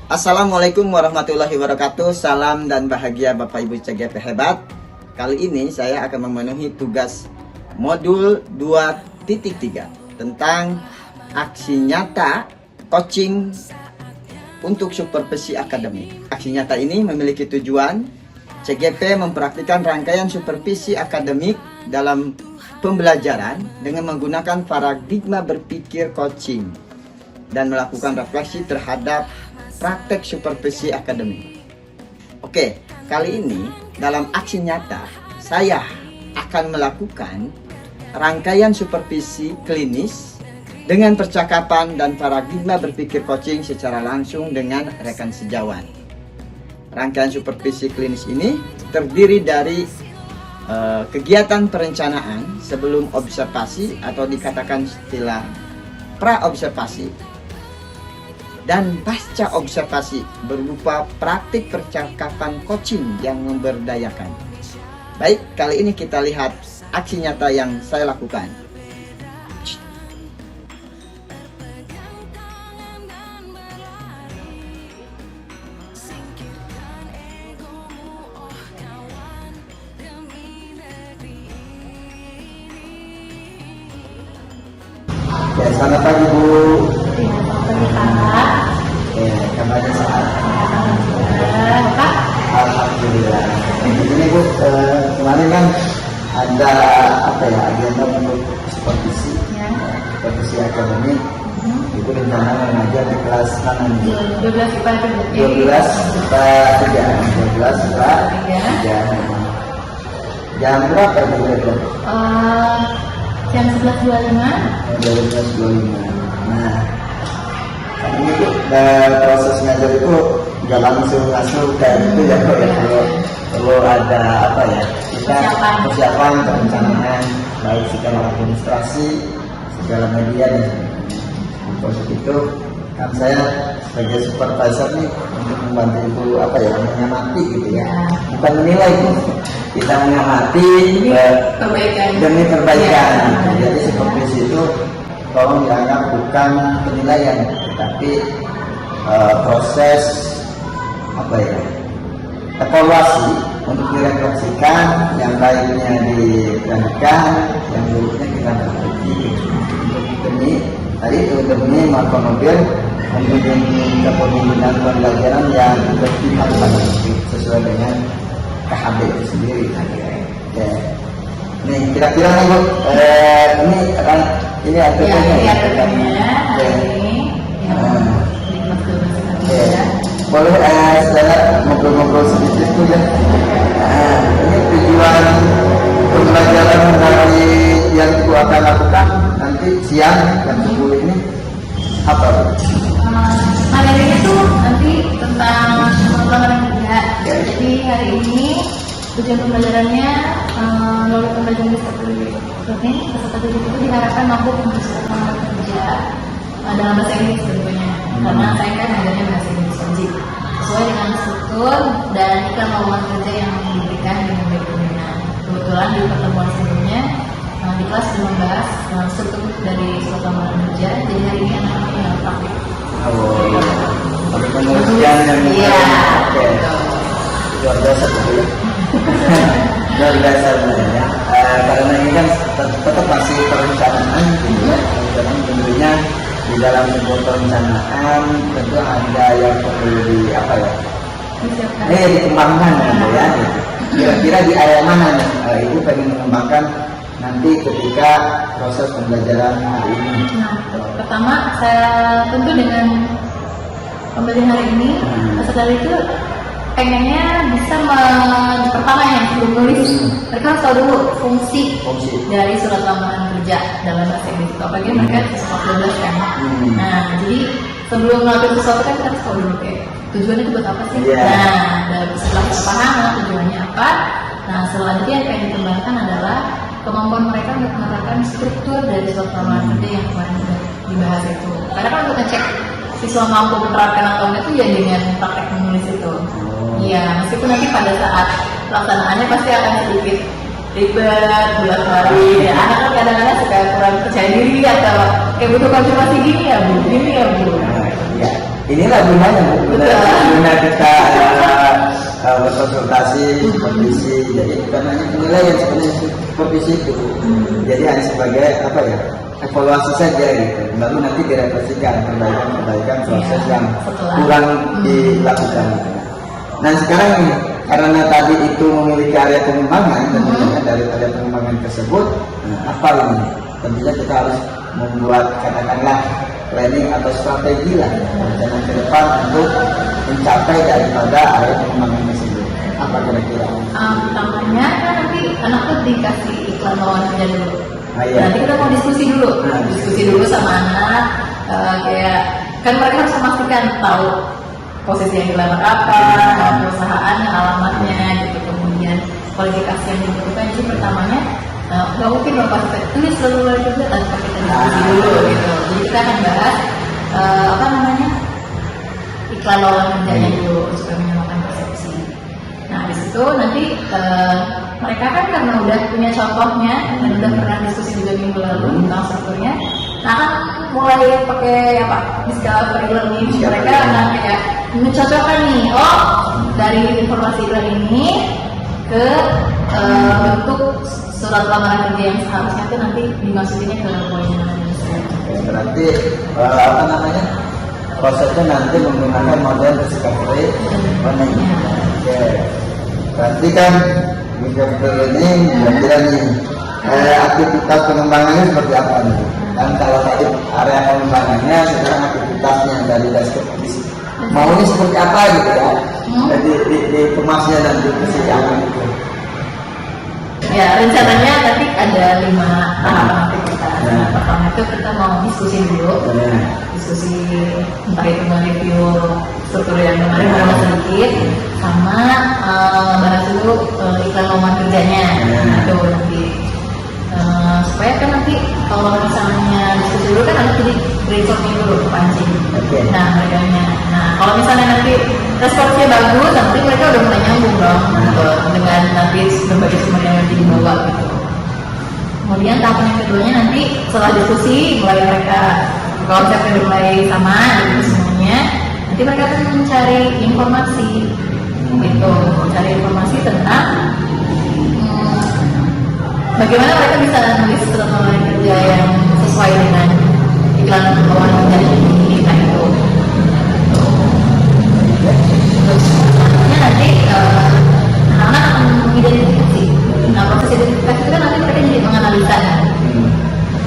Assalamualaikum warahmatullahi wabarakatuh. Salam dan bahagia Bapak Ibu CGP hebat. Kali ini saya akan memenuhi tugas modul 2.3 tentang aksi nyata coaching untuk supervisi akademik. Aksi nyata ini memiliki tujuan CGP mempraktikkan rangkaian supervisi akademik dalam pembelajaran dengan menggunakan paradigma berpikir coaching dan melakukan refleksi terhadap praktek supervisi akademik. Oke, kali ini dalam aksi nyata saya akan melakukan rangkaian supervisi klinis dengan percakapan dan paradigma berpikir coaching secara langsung dengan rekan sejawat. Rangkaian supervisi klinis ini terdiri dari kegiatan perencanaan sebelum observasi atau dikatakan istilah pra-observasi dan pasca observasi berupa praktik percakapan coaching yang memberdayakan. Baik, kali ini kita lihat aksi nyata yang saya lakukan. Ya, selamat pagi Bu. Kabarnya sehat? Alhamdulillah. Ini Bu, kemarin kan ada agenda untuk supervisi akademik. Ibu rencana mengajar di kelas mana nih? 12 IPA 3. Jam berapa Bu? Jam 11.25. Nah, ini tuh proses ngajar itu nggak langsung kayak gitu ya, kalau ada kita persiapan perencanaan baik secara administrasi, segala media dan proses itu kan saya sebagai supervisor nih untuk membantu ibu mengamati gitu ya, bukan menilai itu, kita mengamati demi perbaikan. Jadi supervisi itu tolong dianggap bukan penilaian, tetapi proses evaluasi untuk direfleksikan, yang baiknya dilanjutkan, yang buruknya kita perbaiki. Demi mengakomodir kepemimpinan pembelajaran yang berpihak pada sesuai dengan KHB itu sendiri. Oke. Nih kira-kira nih Bu, ini akhirnya boleh saya ngobrol-ngobrol sedikit tuh ya. Ini tujuan pembelajaran dari yang aku akan lakukan nanti siang jam 10 ini apa? Materi itu nanti tentang pengembangan kerja. Jadi hari ini tujuan pembelajarannya melalui pembelajaran seperti ini, peserta didik itu diharapkan mampu pengembangan kerja dalam bahasa Inggris tentunya, karena saya kan adanya bahasa Inggris wajib sesuai dengan struktur dan kita lowongan kerja yang diberikan dengan baik. Kebetulan di pertemuan sebelumnya di kelas membahas struktur dari surat lamaran kerja, jadi hari ini anak-anak praktik. Ada penelitian yang luar biasa ya. Luar biasa ya. Karena ini kan tetap masih perencanaan gitu ya. Perencanaan tentunya di dalam sebuah perencanaan tentu ada yang perlu dikembangkan gitu ya. Kira-kira di area mana Ibu pengen mengembangkan nanti ketika proses pembelajaran hari ini? Pertama saya tentu dengan pembelajaran hari ini peserta itu pengennya bisa pertama yang sebelum nulis mereka harus tahu dulu fungsi dari surat lamaran kerja dalam bahasa Inggris itu, apalagi mereka sekolah 12 kan. Nah, jadi sebelum melakukan sesuatu kan kita harus tahu dulu tujuannya itu buat apa sih. Nah, setelah kita paham tujuannya apa, nah selanjutnya yang akan dikembangkan adalah kemampuan mereka untuk mengatakan struktur dari surat lamaran kerja yang kemarin sudah dibahas itu. Karena kan untuk ngecek siswa mampu menerapkan atau enggak itu ya dengan praktek menulis itu. Iya, meskipun nanti pada saat pelaksanaannya pasti akan sedikit ribet, bolak-balik. Anak kan kadang-kadang suka kurang percaya diri atau butuh konfirmasi gini ya Bu. Ya. inilah gunanya guna kita berkonsultasi supervisi. Jadi bukan hanya penilaian sebenarnya supervisi itu, jadi hanya sebagai apa ya, evaluasi saja gitu, baru nanti direfleksikan perbaikan proses yang kurang dilakukan gitu. Nah sekarang ini karena tadi itu memiliki area pengembangan, tentunya daripada pengembangan tersebut, apa ini? Tentunya kita harus membuat katakanlah planning atau strategi lah rencana ke depan untuk mencapai daripada area pengembangan tersebut. Apa kira-kira? Pertamanya kan nanti anak tuh dikasih iklan lowongan kerja dulu. Iya. Nanti kita mau diskusi dulu, diskusi dulu sama anak, kayak kan mereka harus memastikan tahu posisi yang dilamar apa, perusahaan, alamatnya, gitu. Kemudian kualifikasi yang dibutuhkan. Jadi pertamanya nggak mungkin loh pas kita tulis lalu kerja tanpa kita diskusi dulu gitu. Jadi kita akan bahas apa namanya iklan lowongan kerjanya dulu supaya menyamakan persepsi. Nah di situ nanti mereka kan karena udah punya contohnya dan udah pernah diskusi juga minggu lalu tentang strukturnya, nah kan mulai pakai apa discovery learning, mereka akan kayak mencocokkan nih, oh dari informasi iklan ini ke bentuk surat lamaran kerja yang seharusnya itu nanti dimasukinnya ke poinnya. Berarti apa namanya prosesnya nanti menggunakan model discovery learning. Oke. Berarti kan discovery learning kira-kira nih aktivitas pengembangannya seperti apa nih? Dan kalau tadi area pengembangannya, sekarang aktivitasnya dari deskripsi maunya seperti apa gitu ya? Jadi di kemasnya dan di persidangan itu. Ya rencananya nanti ada 5 tahapan aktivitas. Nah, pertama itu kita mau diskusi dulu, diskusi entah itu mereview struktur yang kemarin sedikit, sama bahas dulu iklan lowongan kerjanya. Nah itu nanti supaya kan nanti kalau misalnya diskusi dulu kan nanti jadi brainstorming dulu pancing. Nah mereka-nya. Nah kalau misalnya nanti responsnya bagus, nanti mereka udah mulai nyambung dong dengan nanti berbagai sumber yang dibawa gitu. Kemudian tahapan yang keduanya nanti setelah diskusi mulai mereka konsepnya udah mulai sama gitu semuanya, nanti mereka akan mencari informasi gitu, mencari informasi tentang bagaimana mereka bisa menulis surat lamaran kerja yang sesuai dengan iklan lowongan kerja ini, nah itu. Terus selanjutnya nanti anak-anak akan mengidentifikasi. Nah proses identifikasi itu kan nanti mereka jadi menganalisa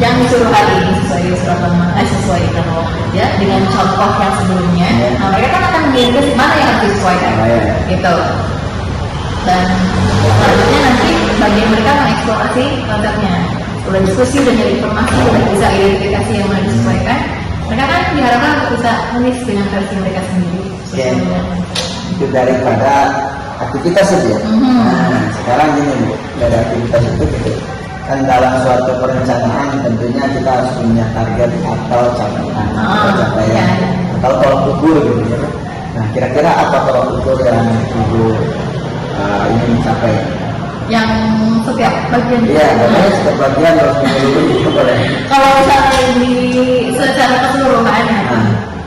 yang disuruh hari ini sesuai surat lamaran, sesuai iklan lowongan kerja dengan contoh yang sebelumnya. Nah mereka kan akan mengidentifikasi mana yang harus disesuaikan, gitu. Dan selanjutnya nanti bagian mereka mengeksplorasi konsepnya. Udah diskusi, udah nyari informasi, udah bisa identifikasi yang mana disesuaikan. Mereka kan diharapkan untuk bisa menulis dengan versi mereka sendiri. Itu daripada aktivitas saja. Nah, sekarang gini Bu, dari aktivitas itu gitu. Kan dalam suatu perencanaan tentunya kita harus punya target atau capaian atau tolak ukur gitu ya. Nah, kira-kira apa tolak ukur yang Ibu ini mencapai? Yang setiap bagian. Iya, makanya setiap bagian harus memiliki itu boleh. Kalau misalnya di secara keseluruhan,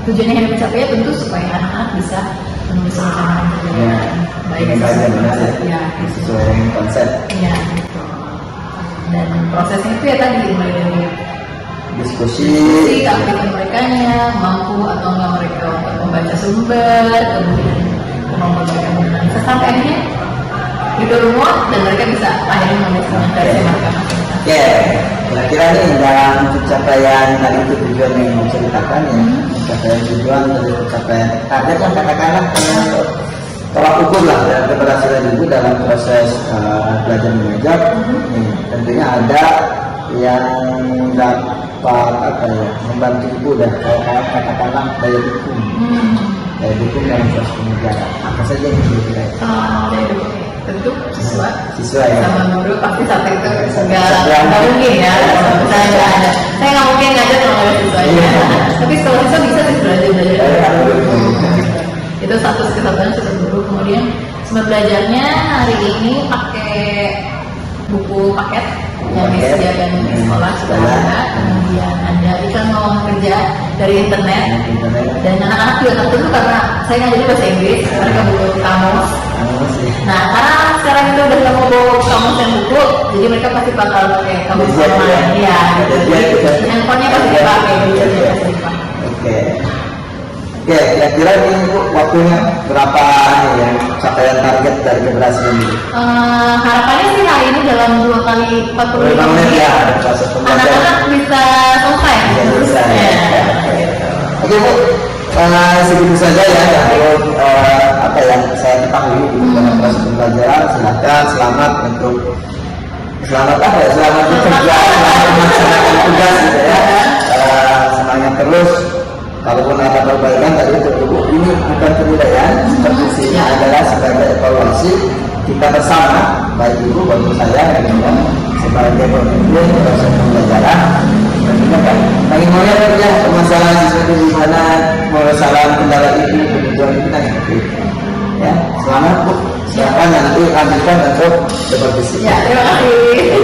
tujuannya yang dicapai ya tentu supaya anak-anak bisa menulis rencana kerja baik ya, sesuai dengan konsep. Iya, gitu. Dan prosesnya itu ya tadi mulai dari diskusi, keaktifan mereka-nya, mampu atau enggak mereka membaca sumber, kemudian kemampuan mereka menganalisa sampai akhirnya itu rumus dan mereka bisa akhirnya menulis dengan versi mereka masing-masing. Oke, kira-kira nih dalam pencapaian tadi itu tujuan yang menceritakan ya, pencapaian tujuan dari pencapaian target kan katakanlah tolak ukur lah dalam keberhasilan Ibu dalam proses belajar mengajar. Tentunya ada yang dapat apa ya, membantu Ibu dan kawan-kawan katakanlah daya dukung. Daya dukung dalam proses pengajaran. Apa saja yang kira-kira? Daya dukung tentu siswa ya. Sama guru pasti sampai itu segala nggak mungkin ya. Saya nggak ada. Saya nggak mungkin ngajar kalau nggak ada siswanya. Tapi setelah siswa bisa sih belajar. Itu satu kesatuan satu guru. Kemudian sumber belajarnya hari ini pakai buku paket yang disediakan di sekolah sudah ada, kemudian ada iklan lowongan kerja dari internet, dan anak-anak juga tertentu karena saya ngajarin bahasa Inggris, mereka butuh kamus. Nah, karena sekarang itu udah nggak mau bawa kamus dan buku, jadi mereka pasti bakal pakai kamus online, ya, gitu. Jadi handphonenya pasti dipakai, Oke. Oke, kira-kira ini Bu, waktunya berapa ya capaian target dari keberhasilan ini? Harapannya sih hari ini dalam 2 kali 45 menit ya, proses pembelajaran. anak-anak bisa selesai. Ya, bisa. Oke Bu, segitu saja ya yang apa yang saya ketahui dalam proses pembelajaran. Silakan, selamat untuk selamat apa ya? Selamat bekerja, selamat melaksanakan tugas gitu ya. Semangat terus. Kalaupun ada perbaikan tadi Ibu, ini bukan penilaian, fungsinya adalah sebagai evaluasi kita bersama, baik Ibu maupun saya dan sebagai pemimpin proses pembelajaran. Dan juga kan, lagi mau lihat ya permasalahan sesuatu di mana, permasalahan kendala ini, kebutuhan kita gitu. Ya, selamat Bu. Silakan nanti lanjutkan untuk berdiskusi. Ya, terima kasih.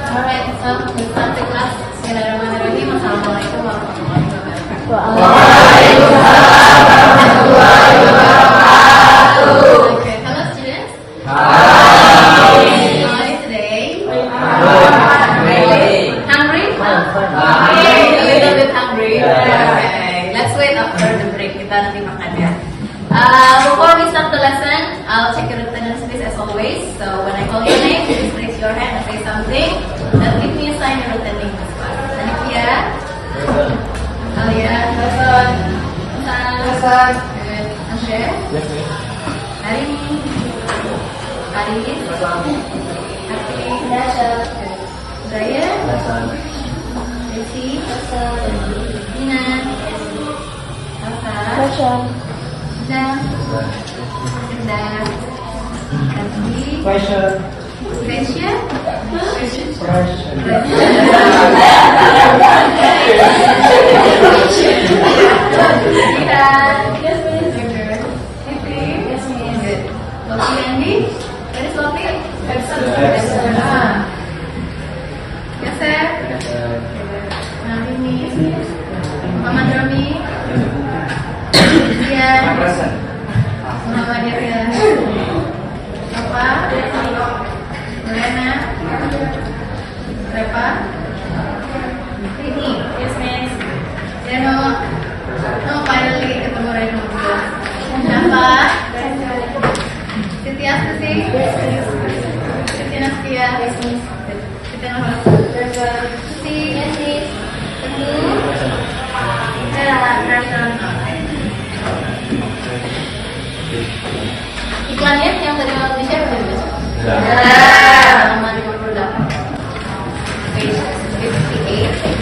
Alright, so we start the class. Bismillahirrahmanirrahim. Assalamualaikum warahmatullahi wabarakatuh. Waalaikumsalam warahmatullahi wabarakatuh. Okay, hello students. Hi. Today. Hungry? Okay, a little bit hungry. Okay, let's wait after the break. Kita nanti makan ya. Before we start the lesson, I'll check your attendance list as always. So when I call your name, please raise your hand and say something. Dan give me a sign you're attending this class. Anikia, Alia, Hasan, good. Ansher, Harini, Haris, Hati, Dasha, Zaya, Desi, Dina, Alfa, Ida, Kandi, Gracia, Muhammad Rami, Muhammad Yahya, Apa, Lorena, Repa, Rini, yes miss, Reno, finally ketemu Reno juga, Nafa, Siti Astuti, Siti Nastia, Siti Nahal, Siti, Teguh, iklannya yang tadi malam di share udah dibaca? Nomor 58 page 58.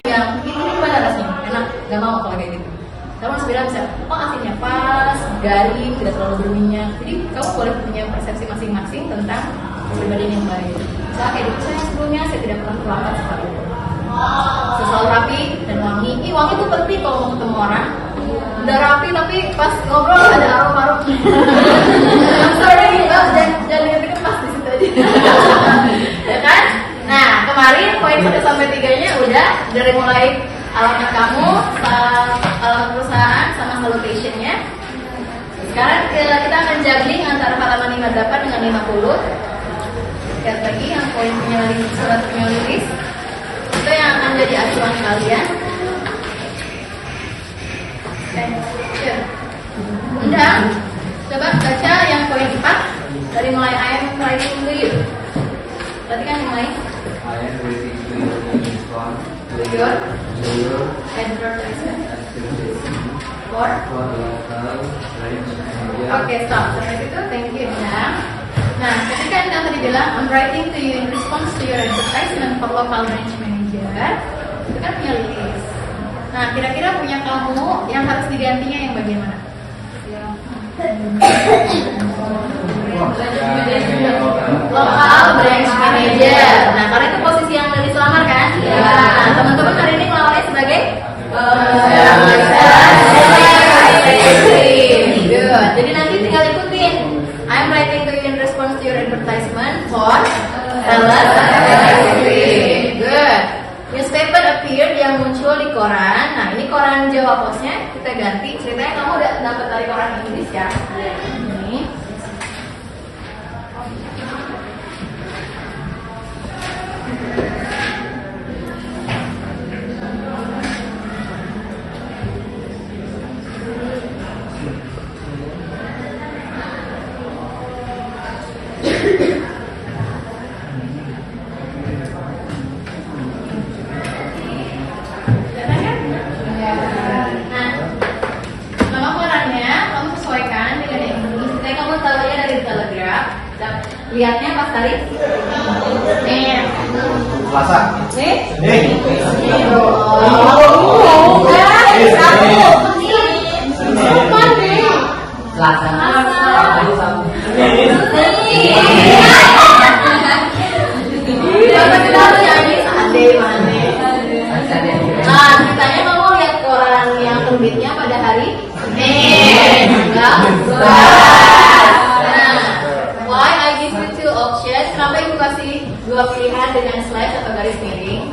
Yang ini gimana rasanya? Enak? Gak mau kalau kayak gitu. Kamu harus bilang bisa, oh asinnya pas, garing, tidak terlalu berminyak. Jadi kamu boleh punya persepsi masing-masing tentang kepribadian yang baik. Misalnya kayak gitu, saya sebelumnya saya tidak pernah terlambat sekali. Saya selalu rapi dan wangi. Wangi itu penting kalau mau ketemu orang. Udah rapi tapi pas ngobrol ada aroma-aroma. I'm sorry, jangan ingat pas di situ aja. Ya kan? Nah, kemarin poin 1 sampai 3-nya udah dari mulai alamat kamu, alamat perusahaan, sama location-nya. Sekarang kita akan juggling antara halaman 58 dengan 50. Lihat lagi yang poin surat penyelidik. Itu yang akan jadi acuan kalian. Undang, coba baca yang poin 4 dari mulai I am writing to you. Berarti kan mulai I am waiting to you in response to your your advertisement expectation for for local range media. Oke, stop. Sampai situ, thank you ya. Nah, ketika bilang I'm writing to you in response to your advertisement for local branch manager. Itu kan punya list. Nah, kira-kira punya kamu yang harus digantinya yang bagian mana? Lokal branch manager. Nah, karena itu posisi yang udah diselamar kan? Nah, teman-teman hari ini melawannya sebagai good. Jadi nanti tinggal ikutin. I'm writing to you in response to your advertisement for sales executive. Good. Newspaper appeared yang muncul di koran. Nah, ini koran Jawa Postnya kita ganti. Ceritanya kamu udah dapat dari koran Inggris ya. Ini. Lihatnya pas tadi? Nih. Selasa. Nih. Nah, ceritanya kamu lihat koran yang terbitnya pada hari why I give you two options? Kenapa ibu kasih dua pilihan dengan slash atau garis miring?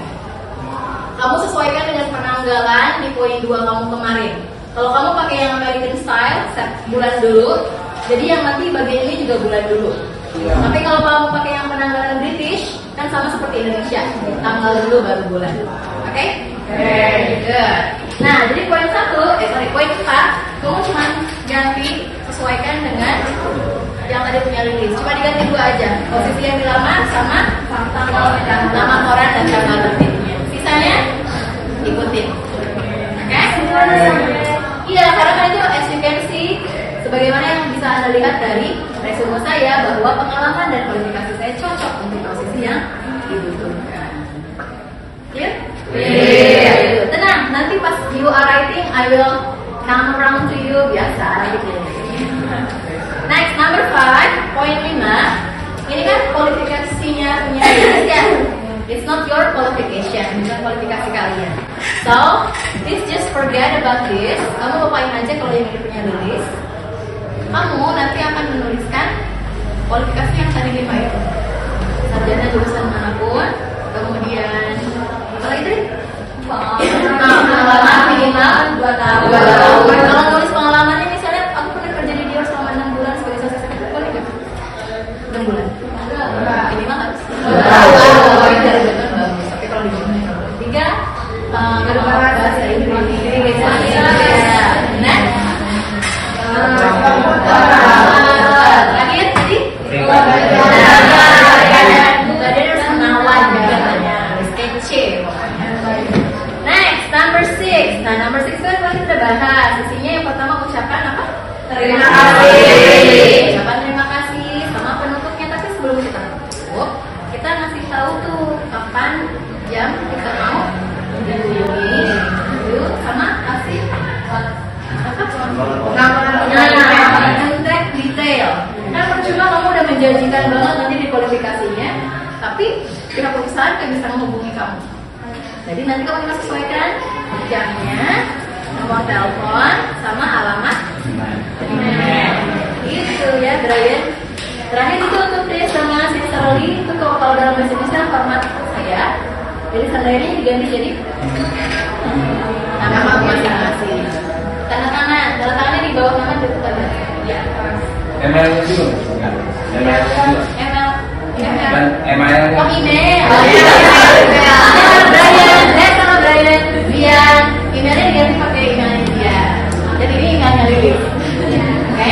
Kamu sesuaikan dengan penanggalan di poin 2 kamu kemarin. Kalau kamu pakai yang American style, set bulan dulu. Jadi yang nanti bagian ini juga bulan dulu. Tapi kalau kamu pakai yang penanggalan British, kan sama seperti Indonesia, tanggal dulu baru bulan. Oke? Good. Nah, jadi poin 1, poin 4, kamu cuma ganti sesuaikan dengan yang tadi punya rilis. Cuma diganti 2 aja. Posisi yang dilamar sama nama koran dan tanggal terbitnya. Sisanya ikutin. Oke? Iya, karena kan itu as you can see, sebagaimana yang bisa Anda lihat dari resume saya bahwa pengalaman dan kualifikasi saya cocok untuk posisi yang dibutuhkan. Clear? Clear. Tenang, nanti pas you are writing, I will come around to you biasa gitu. Next, number 5, poin 5. Ini kan kualifikasinya punya ya. It's not your qualification, bukan kualifikasi kalian. So, please just forget about this. Kamu lupain aja kalau ini punya tulis. Kamu nanti akan menuliskan kualifikasi yang tadi 5 itu. Sarjana jurusan manapun, kemudian apa lagi tadi? Pengalaman minimal 2 tahun. Kalau nulis pengalamannya misalnya aku pernah kerja di Dior selama 6 bulan sebagai sales executive, boleh nggak? 6 bulan. Minimal harus. Bagus. Tapi kalau di sini 3 bahasa Inggris. Nah. Terakhir tadi tadi harus menawan katanya, sketch. Next, number 6. Nah, number 6 kan tadi kita bahas. Isinya yang pertama ucapan apa? Terima kasih. Ucapan terima kasih sama penutupnya. Tapi sebelum kita tutup, kita ngasih tahu tuh kapan jam kita mau dihubungi, sama kasih kontak detail. Kan percuma kamu udah menjanjikan banget nanti di kualifikasinya, tapi pihak perusahaan kan bisa menghubungi kamu. Jadi nanti kamu bisa sesuaikan jamnya, nomor telepon, sama alamat email. Gitu ya, Brian. Terakhir itu untuk this sama sincerely, itu kalau dalam bahasa Indonesia format saya. Jadi seandainya diganti jadi nama masing-masing. Tanda tangannya di bawah nama itu ada. Ya. ML juga. ML. Dan ML. Oh, email. Brian. Biar emailnya diganti pakai emailnya dia. Jadi ini emailnya Lilis. Oke?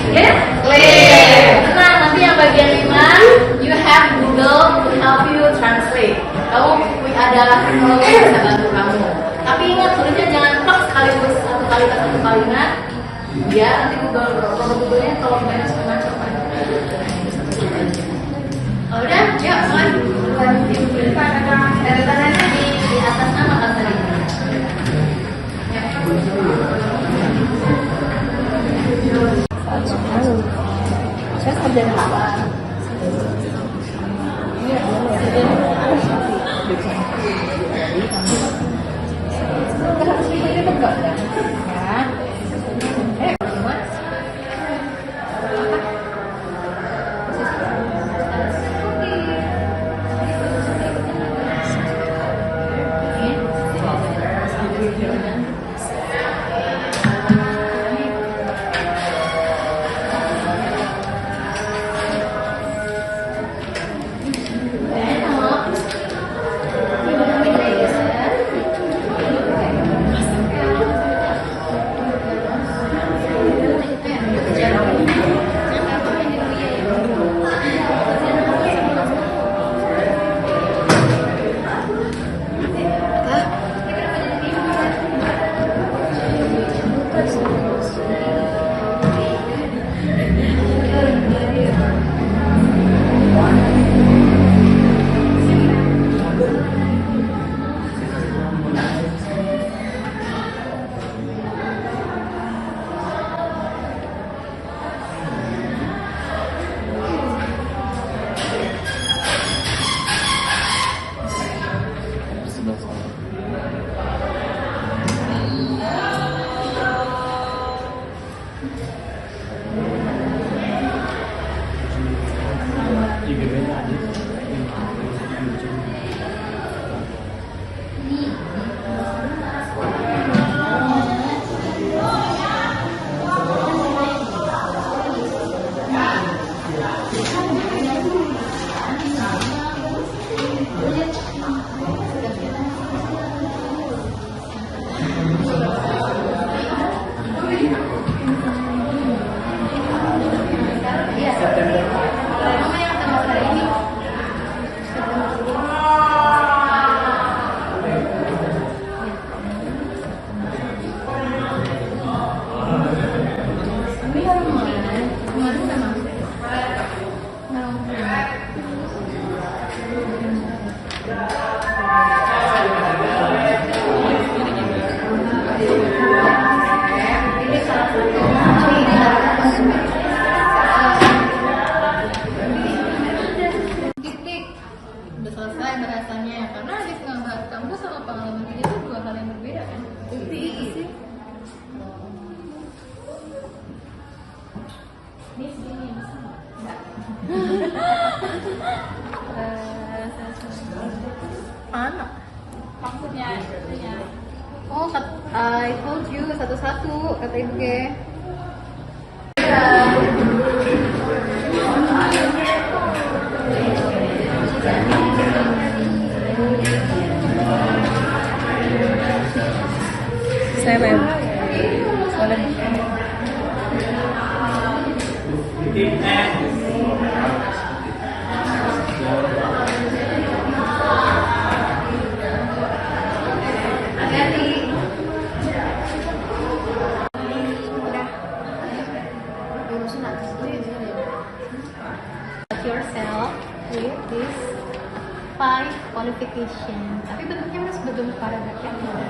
Clear? Clear. Tenang, nanti yang bagian 5, you have Google to help you translate. Kamu ada teknologi yang bisa bantu kamu. Tapi ingat, tulisnya jangan plak sekaligus satu kalimat. Ya, nanti Google-nya kalau banyak semacam. Saya sarjana apa? Harus dipakai enggak? Ya. Mas. Mana? Maksudnya Oh, I told you satu-satu kata ibu ke. Saya lewat. Boleh. Yourself with this 5 qualification. Tapi bentuknya harus berbentuk paragraf yang ada.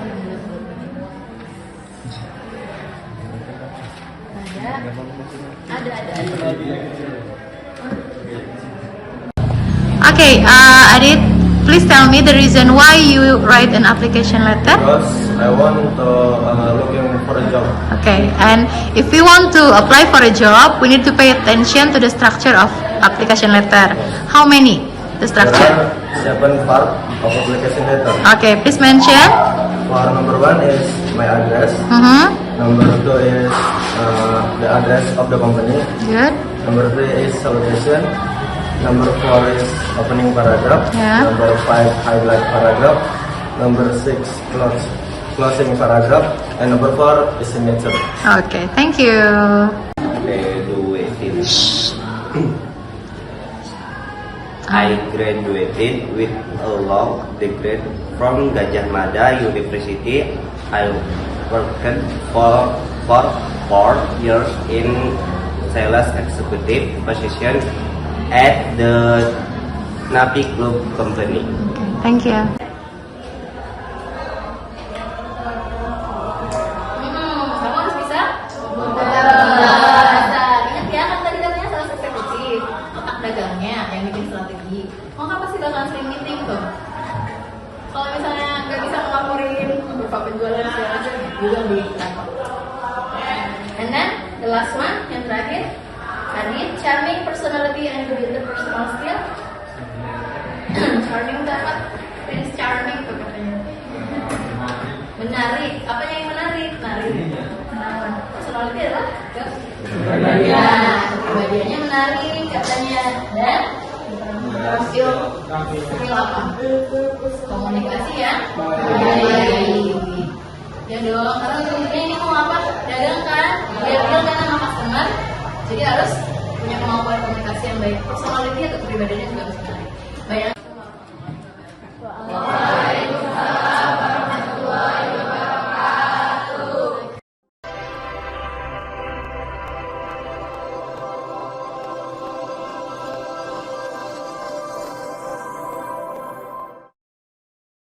Okay, Adit, please tell me the reason why you write an application letter. Because I want to looking for a job. Okay, and if we want to apply for a job, we need to pay attention to the structure of application letter. How many? The There structure. are 7 part of application letter. Okay, please mention. For number 1 is my address. Number 2 is the address of the company. Good. Number 3 is salutation. Number 4 is opening paragraph. Yeah. Number 5 highlight paragraph. Number 6 closing paragraph. And number 4 is signature. Okay, thank you. I graduated with a law degree from Gajah Mada University. I worked for 4 years in sales executive position at the Napi Group company. Thank you. Kamu harus bisa? Ingat ya, kan tadi katanya salah satu. lagi. Maka pasti bakalan sering meeting tuh. Kalau misalnya nggak bisa ngelaporin beberapa penjualan segala macam, juga di kantor. And then the last one, yang terakhir, tadi charming personality and good interpersonal skill. Charming itu apa? Prince Charming tuh katanya. Menarik, apanya yang menarik? Menarik. Personality adalah kepribadiannya menarik katanya. Dan skill apa? Komunikasi ya. Ya dong, karena ujung-ujungnya ini mau apa? Dagang kan? Biar deal kan sama customer. Jadi harus punya kemampuan komunikasi yang baik. Personality atau kepribadiannya juga harus menarik. Banyak